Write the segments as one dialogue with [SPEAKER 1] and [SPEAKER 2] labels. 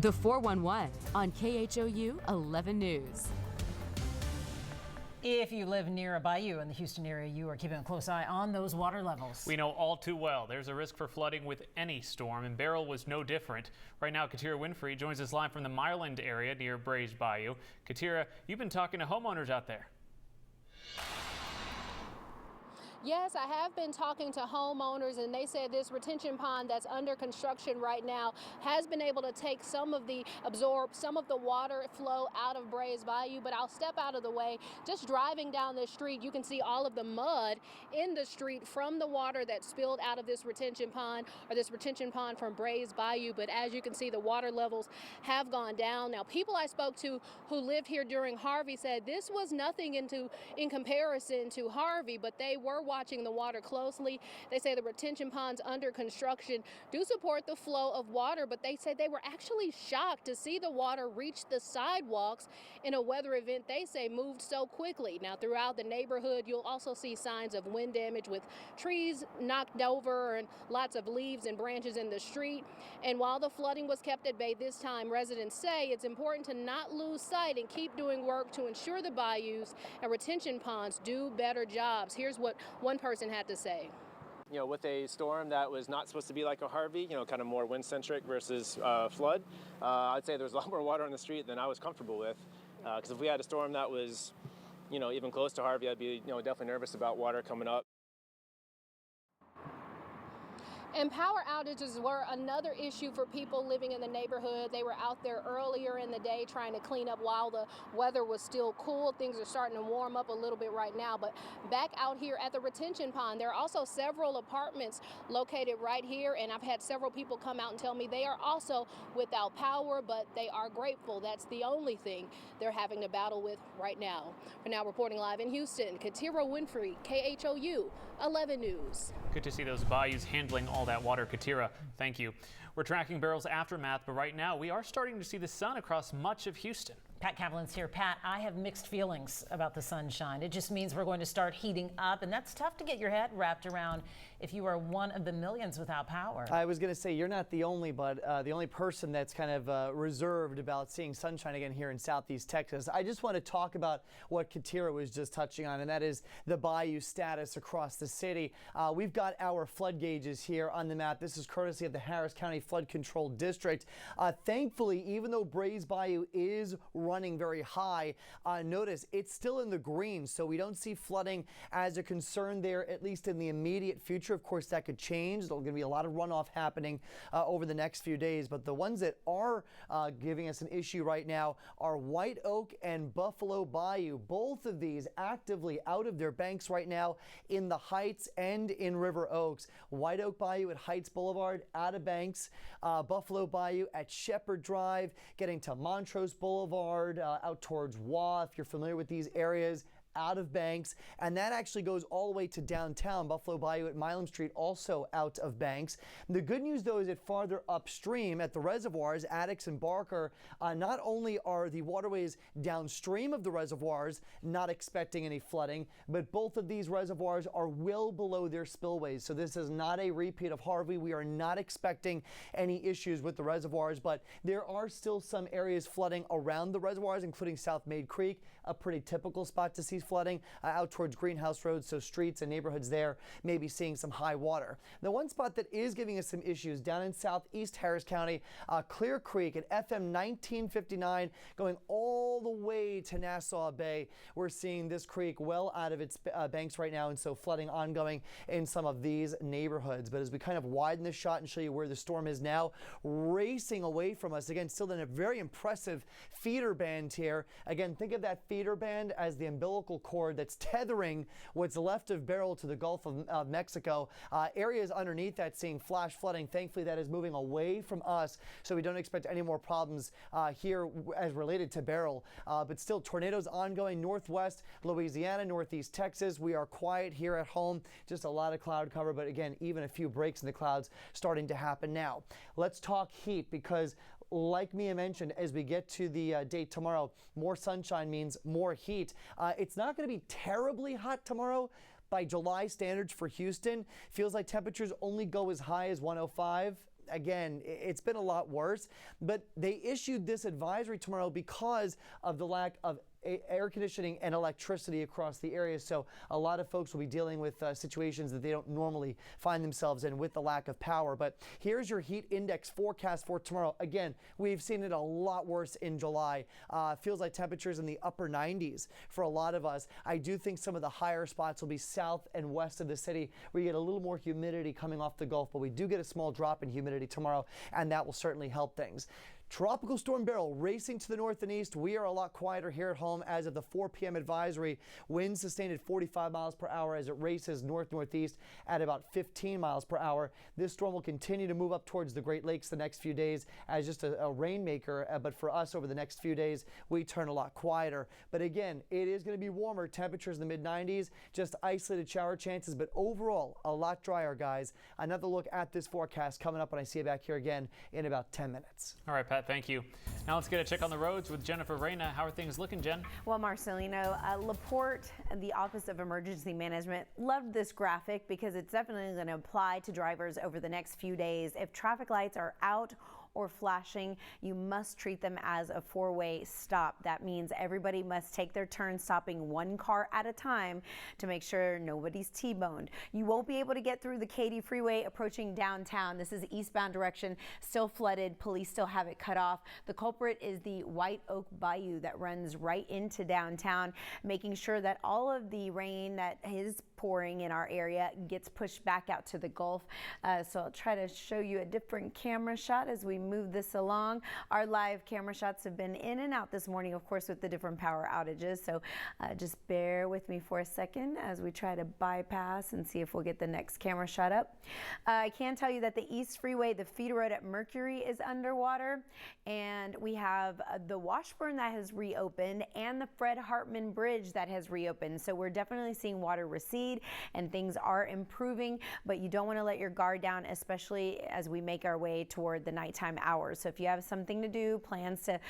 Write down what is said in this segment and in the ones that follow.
[SPEAKER 1] The 411 on KHOU 11 News.
[SPEAKER 2] If you live near a bayou in the Houston area, you are keeping a close eye on those water levels.
[SPEAKER 3] We know all too well there's a risk for flooding with any storm, and Beryl was no different. Right now, Katira Winfrey joins us live from the Maryland area near Brays Bayou. Katira, you've been talking to homeowners out there.
[SPEAKER 4] Yes, I have been talking to homeowners, and they said this retention pond that's under construction right now has been able to take absorb some of the water flow out of Brays Bayou. But I'll step out of the way. Just driving down this street, you can see all of the mud in the street from the water that spilled out of this retention pond from Brays Bayou. But as you can see, the water levels have gone down. Now, people I spoke to who lived here during Harvey said this was nothing in comparison to Harvey, but they were watching the water closely. They say the retention ponds under construction do support the flow of water, but they say they were actually shocked to see the water reach the sidewalks in a weather event they say moved so quickly. Now, throughout the neighborhood, you'll also see signs of wind damage with trees knocked over and lots of leaves and branches in the street. And while the flooding was kept at bay this time, residents say it's important to not lose sight and keep doing work to ensure the bayous and retention ponds do better jobs. Here's what one person had to say.
[SPEAKER 5] You know, with a storm that was not supposed to be like a Harvey, you know, kind of more wind-centric versus flood, I'd say there was a lot more water on the street than I was comfortable with. Because if we had a storm that was, you know, even close to Harvey, I'd be, you know, definitely nervous about water coming up.
[SPEAKER 4] And power outages were another issue for people living in the neighborhood. They were out there earlier in the day trying to clean up while the weather was still cool. Things are starting to warm up a little bit right now. But back out here at the retention pond, there are also several apartments located right here. And I've had several people come out and tell me they are also without power, but they are grateful. That's the only thing they're having to battle with right now. For now, reporting live in Houston, Katira Winfrey, KHOU 11 News.
[SPEAKER 3] Good to see those bayous handling all that water. Katira, thank you. We're tracking Beryl's aftermath, but right now we are starting to see the sun across much of Houston.
[SPEAKER 2] Pat Kaplan's here. Pat, I have mixed feelings about the sunshine. It just means we're going to start heating up, and that's tough to get your head wrapped around if you are one of the millions without power.
[SPEAKER 6] I was going to say you're not the only, but the only person that's kind of reserved about seeing sunshine again here in Southeast Texas. I just want to talk about what Katira was just touching on, and that is the bayou status across the city. We've got our flood gauges here on the map. This is courtesy of the Harris County Flood Control District. Thankfully, even though Brays Bayou is running very high, notice it's still in the green, so we don't see flooding as a concern there, at least in the immediate future. Of course, that could change. There's going to be a lot of runoff happening over the next few days, but the ones that are giving us an issue right now are White Oak and Buffalo Bayou. Both of these actively out of their banks right now in the Heights and in River Oaks. White Oak Bayou at Heights Boulevard, out of banks. Buffalo Bayou at Shepherd Drive, getting to Montrose Boulevard, out towards Waugh, if you're familiar with these areas, out of banks, and that actually goes all the way to downtown. Buffalo Bayou at Milam Street also out of banks. The good news, though, is that farther upstream at the reservoirs, Addicks and Barker, not only are the waterways downstream of the reservoirs not expecting any flooding, but both of these reservoirs are well below their spillways. So this is not a repeat of Harvey. We are not expecting any issues with the reservoirs, but there are still some areas flooding around the reservoirs, including South Maid Creek, a pretty typical spot to see flooding out towards Greenhouse Road, so streets and neighborhoods there may be seeing some high water. The one spot that is giving us some issues down in southeast Harris County, Clear Creek at FM 1959 going all the way to Nassau Bay. We're seeing this creek well out of its banks right now, and so flooding ongoing in some of these neighborhoods. But as we kind of widen the shot and show you where the storm is now, racing away from us, again, still in a very impressive feeder band here. Again, think of that feeder band as the umbilical cord that's tethering what's left of Beryl to the Gulf of Mexico. Areas underneath that seeing flash flooding. Thankfully, that is moving away from us, so we don't expect any more problems here as related to Beryl. But still, tornadoes ongoing northwest Louisiana, northeast Texas. We are quiet here at home. Just a lot of cloud cover, but again, even a few breaks in the clouds starting to happen now. Let's talk heat, because like Mia mentioned, as we get to the date tomorrow, more sunshine means more heat. It's not going to be terribly hot tomorrow. By July standards for Houston, feels like temperatures only go as high as 105. again, it's been a lot worse, but they issued this advisory tomorrow because of the lack of air conditioning and electricity across the area. So a lot of folks will be dealing with situations that they don't normally find themselves in with the lack of power. But here's your heat index forecast for tomorrow. Again, we've seen it a lot worse in July. Feels like temperatures in the upper 90s for a lot of us. I do think some of the higher spots will be south and west of the city, where you get a little more humidity coming off the Gulf, but we do get a small drop in humidity tomorrow, and that will certainly help things. Tropical Storm Beryl racing to the north and east. We are a lot quieter here at home as of the 4 p.m. advisory. Winds sustained at 45 miles per hour as it races north-northeast at about 15 miles per hour. This storm will continue to move up towards the Great Lakes the next few days as just a rainmaker. But for us over the next few days, we turn a lot quieter. But again, it is going to be warmer. Temperatures in the mid-90s, just isolated shower chances. But overall, a lot drier, guys. Another look at this forecast coming up when I see you back here again in about 10 minutes.
[SPEAKER 3] All right, Pat, thank you. Now let's get a check on the roads with Jennifer Reyna. How are things looking, Jen?
[SPEAKER 7] Well, Marcelino, LaPorte, the Office of Emergency Management, loved this graphic because it's definitely going to apply to drivers over the next few days. If traffic lights are out or flashing, you must treat them as a four-way stop. That means everybody must take their turn stopping one car at a time to make sure nobody's T-boned. You won't be able to get through the Katy Freeway approaching downtown. This is eastbound direction, still flooded. Police still have it cut off. The culprit is the White Oak Bayou that runs right into downtown, making sure that all of the rain that is pouring in our area gets pushed back out to the Gulf. So I'll try to show you a different camera shot as we move this along. Our live camera shots have been in and out this morning, of course, with the different power outages. So just bear with me for a second as we try to bypass and see if we'll get the next camera shot up. I can tell you that the East Freeway, the feeder road at Mercury, is underwater, and we have the Washburn that has reopened and the Fred Hartman Bridge that has reopened. So we're definitely seeing water recede and things are improving, but you don't want to let your guard down, especially as we make our way toward the nighttime hours. So if you have something to do, plans to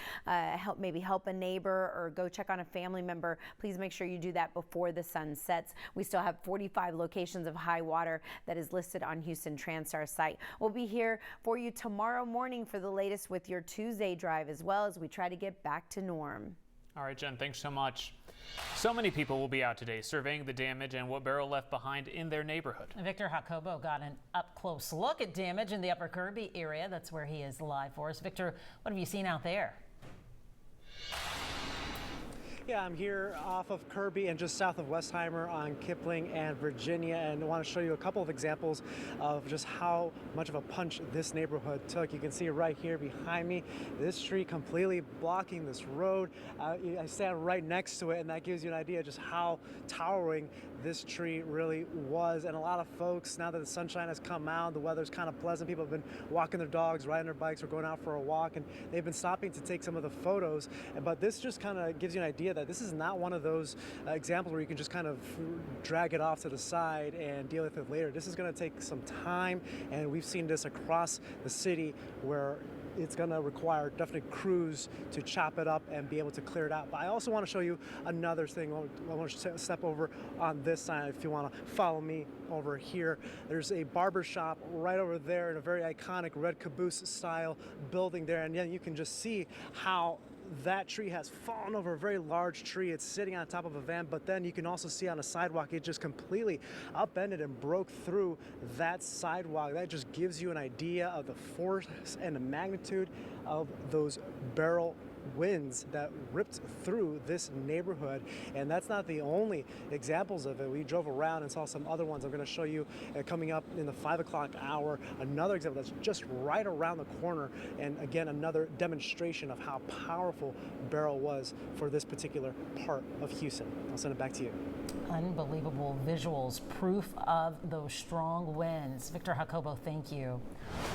[SPEAKER 7] maybe help a neighbor or go check on a family member, please make sure you do that before the sun sets. We still have 45 locations of high water that is listed on Houston Transtar site. We'll be here for you tomorrow morning for the latest with your Tuesday drive, as well as we try to get back to norm.
[SPEAKER 3] All right, Jen, thanks so much. So many people will be out today surveying the damage and what Beryl left behind in their neighborhood.
[SPEAKER 2] Victor Jacobo got an up-close look at damage in the Upper Kirby area. That's where he is live for us. Victor, what have you seen out there?
[SPEAKER 8] Yeah, I'm here off of Kirby and just south of Westheimer on Kipling and Virginia, and I want to show you a couple of examples of just how much of a punch this neighborhood took. You can see right here behind me, this tree completely blocking this road. I stand right next to it, and that gives you an idea just how towering this tree really was. And a lot of folks, now that the sunshine has come out, the weather's kind of pleasant, people have been walking their dogs, riding their bikes, or going out for a walk, and they've been stopping to take some of the photos. But this just kind of gives you an idea that this is not one of those examples where you can just kind of drag it off to the side and deal with it later. This is going to take some time, and we've seen this across the city where it's going to require definitely crews to chop it up and be able to clear it out. But I also want to show you another thing. I want to step over on this side if you want to follow me over here. There's a barber shop right over there in a very iconic red caboose style building there, and then you can just see how that tree has fallen over, a very large tree. It's sitting on top of a van, but then you can also see on the sidewalk it just completely upended and broke through that sidewalk. That just gives you an idea of the force and the magnitude of those Beryl winds that ripped through this neighborhood. And that's not the only examples of it. We drove around and saw some other ones. I'm going to show you coming up in the 5 o'clock hour, another example that's just right around the corner, and again another demonstration of how powerful Beryl was for this particular part of Houston. I'll send it back to you.
[SPEAKER 2] Unbelievable visuals, proof of those strong winds. Victor Jacobo, thank you.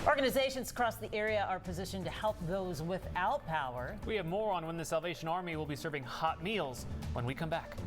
[SPEAKER 2] Organizations across the area are positioned to help those without power.
[SPEAKER 3] We have more on when the Salvation Army will be serving hot meals when we come back.